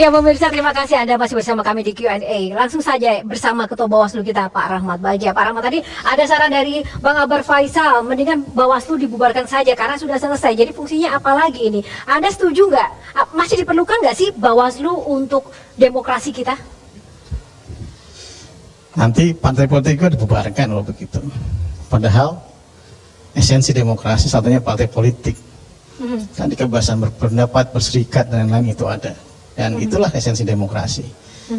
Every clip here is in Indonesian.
Ya pemirsa, terima kasih Anda masih bersama kami di Q&A. Langsung saja bersama Ketua Bawaslu kita Pak Rahmat Bagja. Pak Rahmat, tadi ada saran dari Bang Akbar Faisal, mendingan Bawaslu dibubarkan saja karena sudah selesai. Jadi fungsinya apa lagi ini? Anda setuju nggak? Masih diperlukan nggak sih Bawaslu untuk demokrasi kita? Nanti partai politik itu dibubarkan kalau begitu. Padahal esensi demokrasi satunya partai politik. Tadi kebebasan berpendapat, berserikat dan lain-lain itu ada. Dan itulah esensi demokrasi.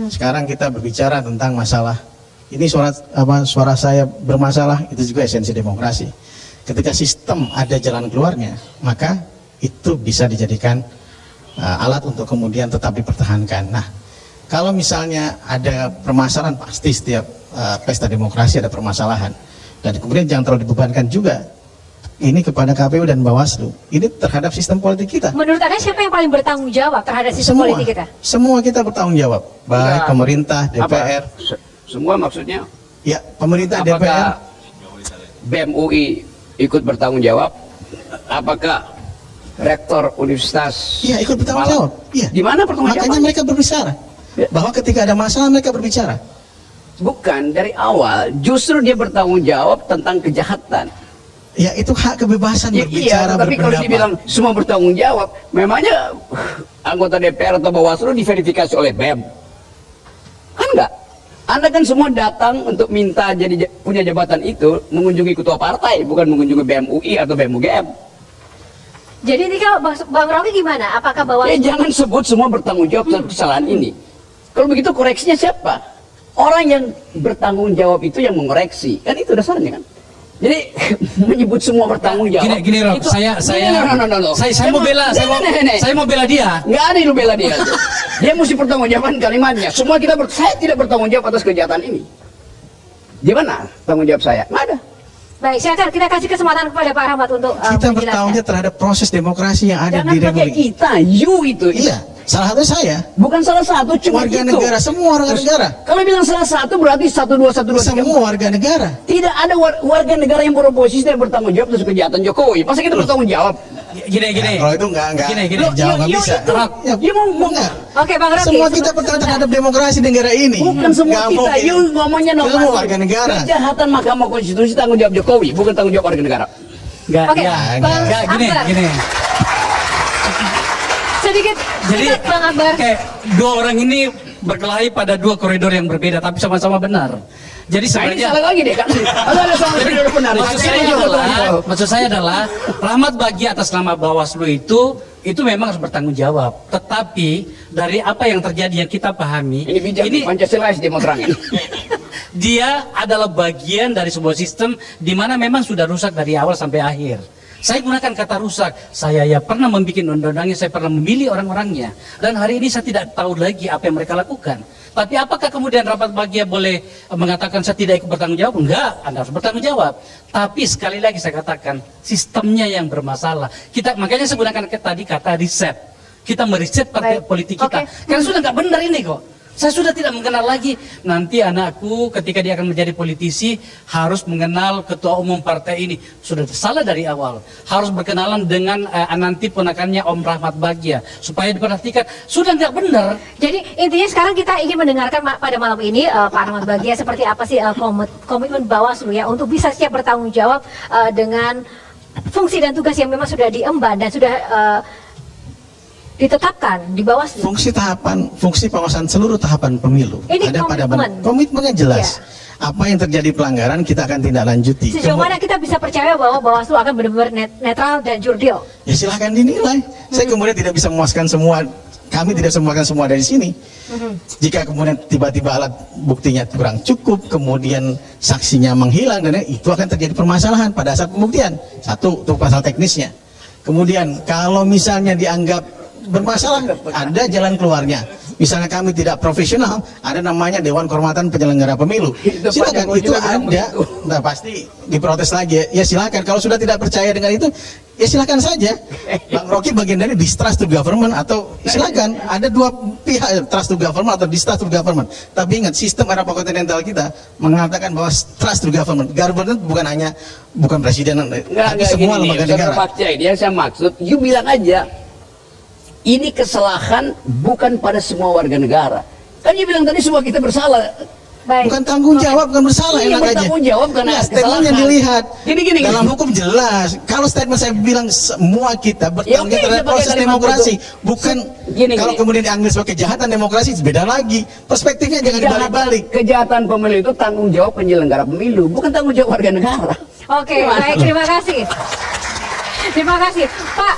Sekarang kita berbicara tentang masalah ini, suara saya bermasalah, itu juga esensi demokrasi. Ketika sistem ada jalan keluarnya, maka itu bisa dijadikan alat untuk kemudian tetap dipertahankan. Nah, kalau misalnya ada permasalahan, pasti setiap pesta demokrasi ada permasalahan. Dan kemudian jangan terlalu dibebankan juga ini kepada KPU dan Bawaslu, ini terhadap sistem politik kita. Menurut Anda siapa yang paling bertanggung jawab terhadap sistem politik kita? Semua kita bertanggung jawab, baik pemerintah, DPR. Semua maksudnya? Ya, pemerintah, apakah DPR. BEM UI ikut bertanggung jawab? Apakah rektor universitas? Iya, ikut bertanggung jawab. Iya. Di mana pertanggung jawab? Makanya mereka berbicara. Bahwa ketika ada masalah mereka berbicara. Bukan, dari awal justru dia bertanggung jawab tentang kejahatan. Ya, itu hak kebebasan berbicara, tapi kalau dibilang semua bertanggung jawab, memangnya anggota DPR atau Bawaslu diverifikasi oleh BEM? Kan enggak? Anda kan semua datang untuk minta jadi punya jabatan itu, mengunjungi ketua partai, bukan mengunjungi BEM UI atau BEM UGM. Jadi ini kalau Bang Rocky gimana? Apakah Bawaslu? Jangan sebut semua bertanggung jawab atas kesalahan ini. Kalau begitu koreksinya siapa? Orang yang bertanggung jawab itu yang mengoreksi. Kan itu dasarnya kan? Jadi menyebut semua bertanggung jawab. Gini Rob, saya mau bela dia. Nggak ada yang lu bela dia. Dia mesti bertanggung jawab kalimatnya. Semua saya tidak bertanggung jawab atas kejahatan ini. Di mana tanggung jawab saya? Nggak ada. Baik, silakan kita kasih kesempatan kepada Pak Rahmat untuk kita bertanggung jawab terhadap proses demokrasi yang ada di Republik. Kita, you itu. Iya. Salah satu saya. Bukan salah satu, cuma warga negara, semua warga negara. Kalau bilang salah satu berarti 1, 2, 1, 2, 3. Semua warga negara. Tidak ada warga negara yang beroposisi dan bertanggung jawab atas kejahatan Jokowi. Pasti kita bertanggung jawab. Gini. Kalau itu enggak jawab nggak bisa. Oke, Bang Rocky. Semua kita bertanggung terhadap demokrasi negara ini. Bukan semua kita. You ngomongnya semua warga negara. Kejahatan Mahkamah Konstitusi tanggung jawab Jokowi, bukan tanggung jawab warga negara. Enggak, gini. Sedikit Bang Akbar. Kayak dua orang ini berkelahi pada dua koridor yang berbeda tapi sama-sama benar. Jadi sebenarnya salah lagi deh kan. Maksud saya adalah Rahmat Bagja atas nama Bawaslu itu memang harus bertanggung jawab. Tetapi dari apa yang terjadi yang kita pahami, ini Pancasila dia mau terangin. Dia adalah bagian dari sebuah sistem di mana memang sudah rusak dari awal sampai akhir. Saya gunakan kata rusak. Saya ya pernah membuat undang-undangnya, saya pernah memilih orang-orangnya. Dan hari ini saya tidak tahu lagi apa yang mereka lakukan. Tapi apakah kemudian Rahmat Bagja boleh mengatakan saya tidak ikut bertanggung jawab? Enggak, Anda harus bertanggung jawab. Tapi sekali lagi saya katakan, sistemnya yang bermasalah. Makanya saya gunakan tadi kata riset. Kita meriset partai politik kita. Karena sudah nggak benar ini kok. Saya sudah tidak mengenal lagi. Nanti anakku ketika dia akan menjadi politisi harus mengenal ketua umum partai ini. Sudah salah dari awal. Harus berkenalan dengan nanti ponakannya Om Rahmat Bagja supaya diperhatikan. Sudah nggak benar. Jadi intinya sekarang kita ingin mendengarkan pada malam ini Pak Rahmat Bagja seperti apa sih komitmen Bawaslu ya untuk bisa siap bertanggung jawab dengan fungsi dan tugas yang memang sudah diemban dan sudah ditetapkan di Bawaslu. Fungsi pengawasan seluruh tahapan pemilu. Ini ada komitmennya jelas. Ya. Apa yang terjadi pelanggaran kita akan tindak lanjuti. Sejauh mana kita bisa percaya bahwa Bawaslu akan benar-benar netral dan jurdil? Ya silahkan dinilai. Saya kemudian tidak bisa memuaskan semua. Kami tidak memuaskan semua dari sini. Jika kemudian tiba-tiba alat buktinya kurang cukup, kemudian saksinya menghilang dan itu akan terjadi permasalahan pada saat pembuktian. Satu, untuk pasal teknisnya. Kemudian kalau misalnya dianggap bermasalah, ada jalan keluarnya. Misalnya kami tidak profesional, ada namanya Dewan Kehormatan Penyelenggara Pemilu. Silakan, itu ada. Nah, pasti diprotes lagi. Ya silakan. Kalau sudah tidak percaya dengan itu, ya silakan saja. Bang Rocky bagian dari distrust to government atau silakan. Ada dua pihak, trust to government atau distrust to government. Tapi ingat, sistem Eropa kontinental kita mengatakan bahwa trust to government. Government bukan presiden, tapi semua lembaga negara. Yang saya maksud, you bilang aja. ini kesalahan bukan pada semua warga negara. Kan dia bilang tadi semua kita bersalah. Baik. Bukan tanggung jawab, bukan bersalah, Iya, enak aja. bertanggung jawab karena statement yang kesalahan. dilihat. Gini. Dalam hukum jelas. Kalau statement saya bilang semua kita bertanggung Ya, oke, jawab terhadap kita pakai proses kalimat demokrasi, itu. bukan Gini. kalau kemudian diambil sebagai kejahatan demokrasi beda lagi. Perspektifnya jangan dibalik-balik. Kejahatan pemilu itu tanggung jawab penyelenggara pemilu, bukan tanggung jawab warga negara. Oke, baik, terima kasih. Terima kasih. Pak,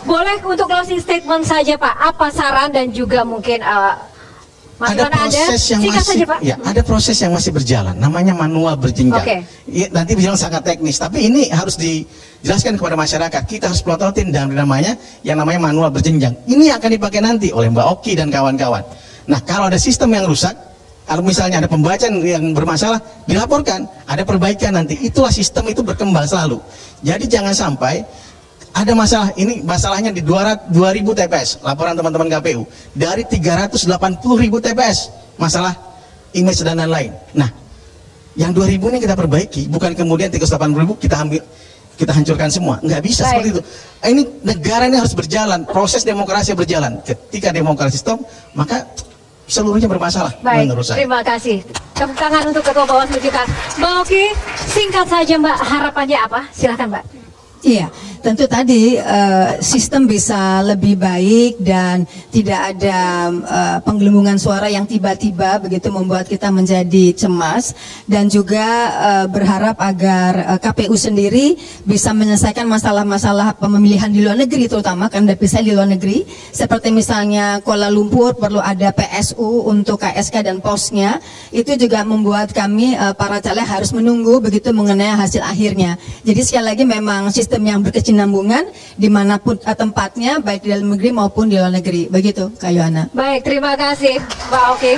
boleh untuk closing statement saja Pak, apa saran dan juga mungkin Ada masukan proses yang Singkat masih, saja, Pak. ya, ada proses yang masih berjalan. Namanya manual berjenjang. Oke. Ya, nanti bilang sangat teknis, tapi ini harus dijelaskan kepada masyarakat. Kita harus pelototin dalam namanya yang namanya manual berjenjang. Ini akan dipakai nanti oleh Mbak Oki dan kawan-kawan. Nah, kalau ada sistem yang rusak, kalau misalnya ada pembacaan yang bermasalah, dilaporkan, ada perbaikan nanti. Itulah sistem itu berkembang selalu. Jadi jangan sampai ada masalah, ini masalahnya di 2000 TPS, laporan teman-teman KPU. Dari 380.000 TPS, masalah image dan lain-lain. Nah, yang 2000 ini kita perbaiki, bukan kemudian 380.000 kita hancurkan semua. Nggak bisa seperti itu. Ini negara ini harus berjalan, proses demokrasi berjalan. Ketika demokrasi stop, maka seluruhnya bermasalah. Baik, menurut saya. terima kasih. Tepuk tangan untuk Ketua Bawaslu kita. Mbak Oki, singkat saja Mbak, harapannya apa? Silakan Mbak. Iya, tentu tadi sistem bisa lebih baik dan tidak ada penggelembungan suara yang tiba-tiba begitu membuat kita menjadi cemas, dan juga berharap agar KPU sendiri bisa menyelesaikan masalah-masalah pemilihan di luar negeri, terutama kan bisa di luar negeri, seperti misalnya Kuala Lumpur perlu ada PSU untuk KSK dan posnya. Itu juga membuat kami para caleg harus menunggu begitu mengenai hasil akhirnya. Jadi sekali lagi memang sistem yang berkesinambungan dimanapun tempatnya, baik di dalam negeri maupun di luar negeri. Begitu, Kak Yohana. Baik, terima kasih Mbak Oki.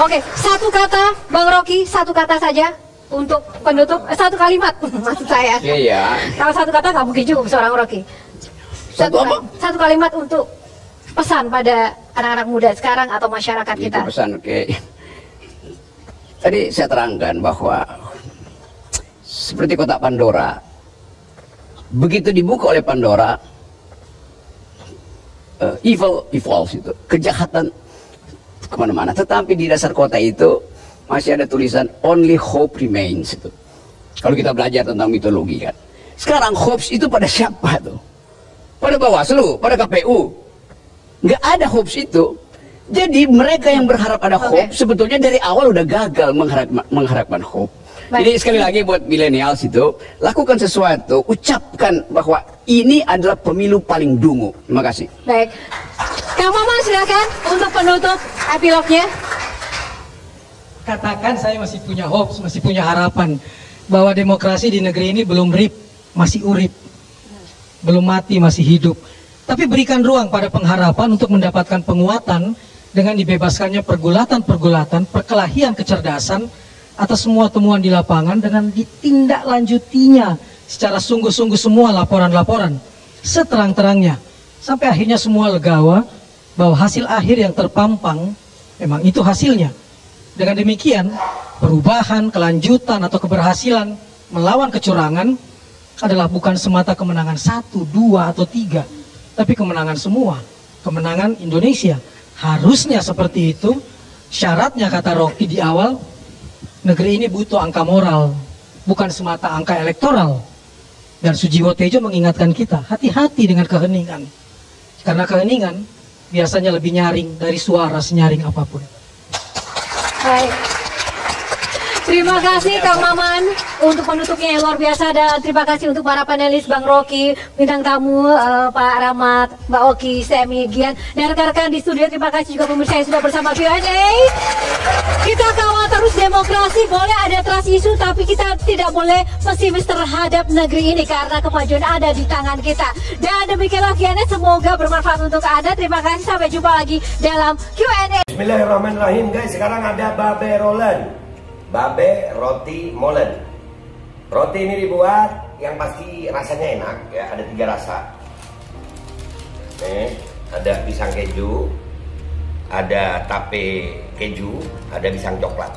Oke, satu kata Bang Rocky, satu kata saja untuk penutup, satu kalimat maksud saya. Iya. Kalau satu kata nggak mungkin cukup seorang Rocky. Satu apa? Satu kalimat untuk pesan pada anak-anak muda sekarang atau masyarakat Itu kita. pesan, oke. Tadi saya terangkan bahwa seperti kotak Pandora, begitu dibuka oleh Pandora, evil evolves, itu kejahatan kemana-mana. Tetapi di dasar kotak itu masih ada tulisan only hope remains. Itu kalau kita belajar tentang mitologi kan. Sekarang hopes itu pada siapa tuh? Pada Bawaslu, pada KPU. Nggak ada hopes itu. Jadi mereka yang berharap ada hope sebetulnya dari awal udah gagal mengharapkan hope. Baik. Jadi sekali lagi buat milenials itu, lakukan sesuatu, ucapkan bahwa ini adalah pemilu paling dungu. Terima kasih. Baik, Kang Maman silakan untuk penutup epilognya. Katakan saya masih punya hopes, masih punya harapan bahwa demokrasi di negeri ini belum rip, masih urip, belum mati, masih hidup. Tapi berikan ruang pada pengharapan untuk mendapatkan penguatan dengan dibebaskannya pergulatan-pergulatan, perkelahian kecerdasan atas semua temuan di lapangan, dengan ditindaklanjutinya secara sungguh-sungguh semua laporan-laporan seterang-terangnya, sampai akhirnya semua legawa bahwa hasil akhir yang terpampang memang itu hasilnya. Dengan demikian, perubahan, kelanjutan atau keberhasilan melawan kecurangan adalah bukan semata kemenangan 1, 2, atau 3, tapi kemenangan semua, kemenangan Indonesia. Harusnya seperti itu. Syaratnya, kata Rocky di awal, negeri ini butuh angka moral, bukan semata angka elektoral. Dan Sujiwo Tejo mengingatkan kita, hati-hati dengan keheningan. Karena keheningan biasanya lebih nyaring dari suara senyaring apapun. Baik. Terima kasih Kang Maman untuk penutupnya yang luar biasa, dan terima kasih untuk para panelis, Bang Rocky, bintang tamu Pak Rahmat, Mbak Oki, Semi, Gian, dan rekan-rekan di studio. Terima kasih juga pemirsa yang sudah bersama Q&A. Kita kawal terus demokrasi, boleh ada trust isu, tapi kita tidak boleh pesimis terhadap negeri ini karena kemajuan ada di tangan kita. Dan demikianlah Q&A, semoga bermanfaat untuk Anda. Terima kasih, sampai jumpa lagi dalam Q&A. Bismillahirrahmanirrahim guys, sekarang ada Babe Roland, Babe Roti Molen. Roti ini dibuat yang pasti rasanya enak ya, ada 3 rasa. Ada pisang keju, ada tape keju, ada pisang coklat.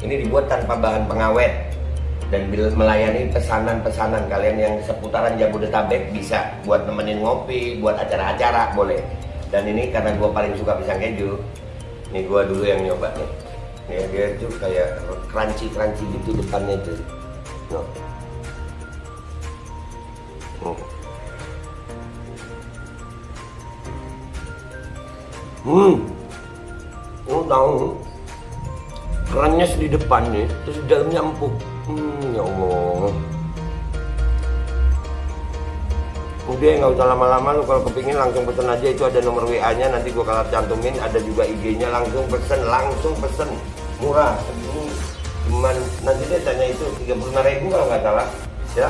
Ini dibuat tanpa bahan pengawet. dan melayani pesanan-pesanan kalian yang seputaran Jabodetabek, bisa buat nemenin ngopi, buat acara-acara boleh. Dan ini karena gue paling suka pisang keju, nih gue dulu yang nyoba nih. Nih dia tuh kayak crunchy gitu depannya itu. No. Oh tahu, kerannya di depan nih, terus di dalamnya empuk. Ya Allah. Udah nggak usah lama-lama, lu kalau kepingin langsung pesen aja, itu ada nomor WA-nya, nanti gua kalau cantumin, ada juga IG-nya, langsung pesen, murah. Segini cuman nanti dia tanya itu 35.000 kalau nggak salah, ya.